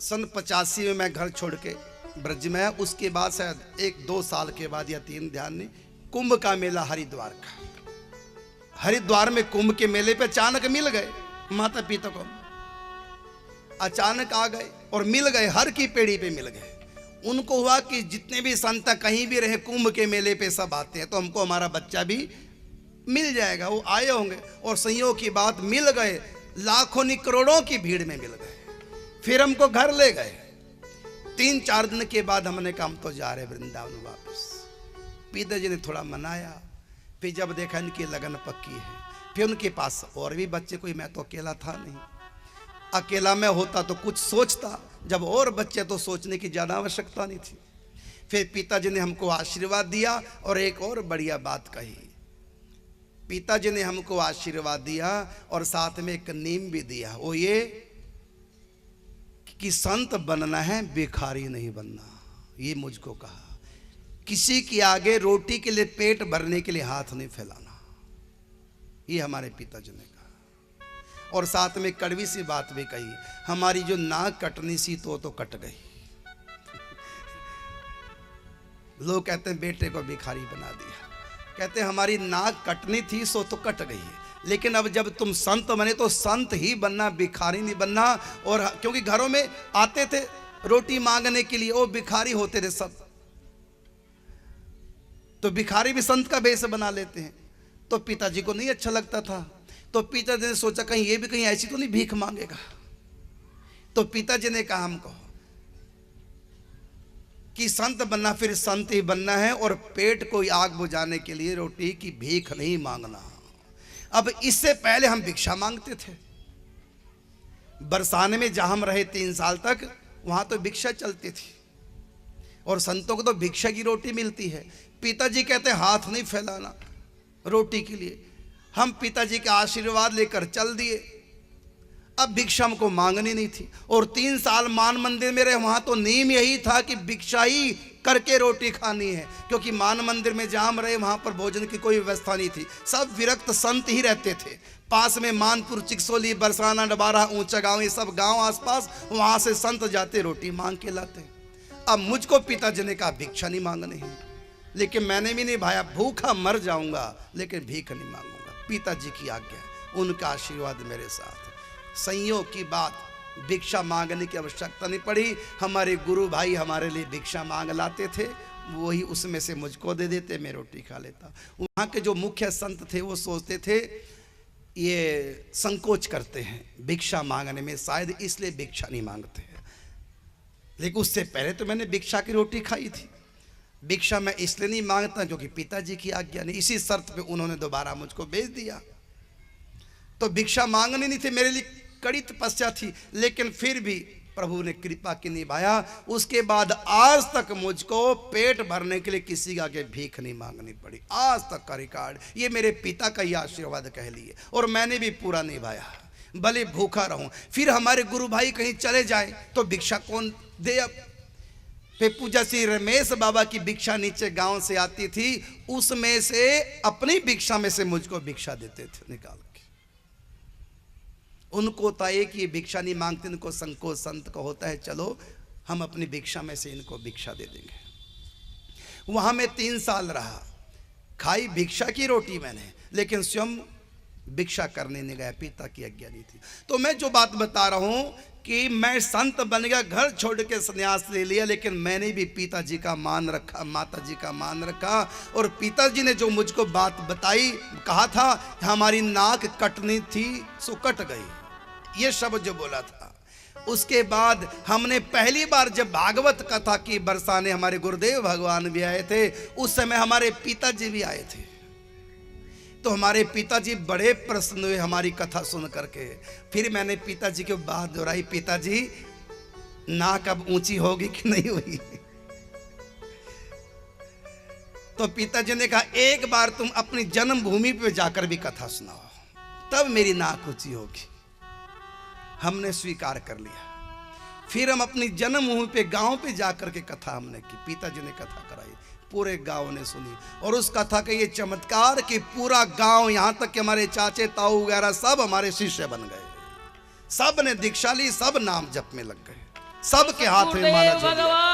सन 85 में मैं घर छोड़ के ब्रज में, उसके बाद शायद 1-2 साल के बाद या 3, ध्यान नहीं, कुंभ का मेला हरिद्वार का। हरिद्वार में कुंभ के मेले पे अचानक मिल गए माता पिता को, अचानक आ गए और मिल गए, हर की पेड़ी पे मिल गए। उनको हुआ कि जितने भी संत कहीं भी रहे कुंभ के मेले पे सब आते हैं, तो हमको हमारा बच्चा भी मिल जाएगा। वो आए होंगे और संयोग की बात मिल गए, लाखों नहीं करोड़ों की भीड़ में मिल गए। फिर हमको घर ले गए। 3-4 दिन के बाद हमने कहा हम तो जा रहे वृंदावन वापस। पिताजी ने थोड़ा मनाया, फिर जब देखा इनकी लगन पक्की है, फिर उनके पास और भी बच्चे, कोई मैं तो अकेला था नहीं, अकेला मैं होता तो कुछ सोचता, जब और बच्चे तो सोचने की ज़्यादा आवश्यकता नहीं थी। फिर पिताजी ने हमको आशीर्वाद दिया और एक और बढ़िया बात कही। पिताजी ने हमको आशीर्वाद दिया और साथ में एक नीम भी दिया, वो ये कि संत बनना है, भिखारी नहीं बनना। ये मुझको कहा, किसी के आगे रोटी के लिए, पेट भरने के लिए हाथ नहीं फैलाना। ये हमारे पिताजी ने कहा। और साथ में कड़वी सी बात भी कही, हमारी जो नाक कटनी सी तो कट गई। लोग कहते हैं बेटे को भिखारी बना दिया, कहते हैं हमारी नाक कटनी थी सो तो कट गई है, लेकिन अब जब तुम संत बने तो संत ही बनना, भिखारी नहीं बनना। और क्योंकि घरों में आते थे रोटी मांगने के लिए, वो भिखारी होते थे सब, तो भिखारी भी संत का भेष बना लेते हैं। तो पिताजी को नहीं अच्छा लगता था, तो पिताजी ने सोचा कहीं ये भी कहीं ऐसी तो नहीं भीख मांगेगा। तो पिताजी ने कहा हमको कि संत बनना फिर संत ही बनना है, और पेट को आग बुझाने के लिए रोटी की भीख नहीं मांगना। अब इससे पहले हम भिक्षा मांगते थे। बरसाने में जहां हम रहे 3 साल तक, वहां तो भिक्षा चलती थी और संतों को तो भिक्षा की रोटी मिलती है। पिताजी कहते हाथ नहीं फैलाना रोटी के लिए। हम पिताजी का आशीर्वाद लेकर चल दिए। अब भिक्षा हमको मांगनी नहीं थी, और 3 साल मान मंदिर में रहे, वहां तो नियम यही था कि भिक्षा ही करके रोटी खानी है, क्योंकि मान मंदिर में जहां रहे वहां पर भोजन की कोई व्यवस्था नहीं थी। सब विरक्त संत ही रहते थे। पास में मानपुर, चिकसोली, बरसाना, डबारा, ऊंचा गांव, ये सब गांव आसपास, वहां से संत जाते रोटी मांग के लाते। अब मुझको पिताजी ने कहा भिक्षा नहीं मांगनी है, लेकिन मैंने भी नहीं भाया, भूखा मर जाऊंगा लेकिन भीख नहीं मांगूंगा। पिताजी की आज्ञा, उनका आशीर्वाद मेरे साथ। संयोग की बात, भिक्षा मांगने की आवश्यकता नहीं पड़ी। हमारे गुरु भाई हमारे लिए भिक्षा मांग लाते थे, वही उसमें से मुझको दे देते, मैं रोटी खा लेता। वहाँ के जो मुख्य संत थे वो सोचते थे ये संकोच करते हैं भिक्षा मांगने में, शायद इसलिए भिक्षा नहीं मांगते हैं। लेकिन उससे पहले तो मैंने भिक्षा की रोटी खाई थी। भिक्षा मैं इसलिए नहीं मांगता क्योंकि पिताजी की आज्ञा नहीं। इसी शर्त पे उन्होंने दोबारा मुझको भेज दिया। तो भिक्षा मांगनी नहीं थी, मेरे लिए कड़ी तपस्या थी, लेकिन फिर भी प्रभु ने कृपा की निभाया। उसके बाद आज तक मुझको पेट भरने के लिए किसी का आगे भीख नहीं मांगनी पड़ी, आज तक का रिकॉर्ड। ये मेरे पिता का ही आशीर्वाद कह लिए, और मैंने भी पूरा निभाया, भले भूखा रहूं। फिर हमारे गुरु भाई कहीं चले जाए तो भिक्षा कौन दे। अब फिर पूजा श्री रमेश बाबा की भिक्षा नीचे गांव से आती थी, उसमें से अपनी भिक्षा में से मुझको भिक्षा देते थे निकाल के। उनको था एक ही भिक्षा नहीं मांगते, इनको संकोच संत को होता है चलो हम अपनी भिक्षा में से इनको भिक्षा दे देंगे। वहां मैं 3 साल रहा, खाई भिक्षा की रोटी मैंने, लेकिन स्वयं भिक्षा करने नहीं गया, पिता की आज्ञा नहीं थी। तो मैं जो बात बता रहा हूं कि मैं संत बन गया, घर छोड़ के संन्यास ले लिया, लेकिन मैंने भी पिताजी का मान रखा, माताजी का मान रखा। और पिताजी ने जो मुझको बात बताई, कहा था हमारी नाक कटनी थी सो कट गई, ये शब्द जो बोला था। उसके बाद हमने पहली बार जब भागवत कथा की बरसाने, हमारे गुरुदेव भगवान भी आए थे, उस समय हमारे पिताजी भी आए थे। तो हमारे पिताजी बड़े प्रसन्न हुए हमारी कथा सुन करके। फिर मैंने पिताजी की बात दोहराई, पिताजी नाक अब ऊंची होगी कि नहीं हुई। तो पिताजी ने कहा एक बार तुम अपनी जन्मभूमि पे जाकर भी कथा सुनाओ, तब मेरी नाक ऊंची होगी। हमने स्वीकार कर लिया। फिर हम अपनी जन्मभूमि पे गांव पे जाकर के कथा हमने की, पिताजी ने कथा कराई, पूरे गांव ने सुनी। और उस कथा का ये चमत्कार कि पूरा गांव, यहां तक कि हमारे चाचे ताऊ वगैरह सब हमारे शिष्य बन गए, सब ने दीक्षा ली, सब नाम जप में लग गए। सबके हाथ में माला झोली है।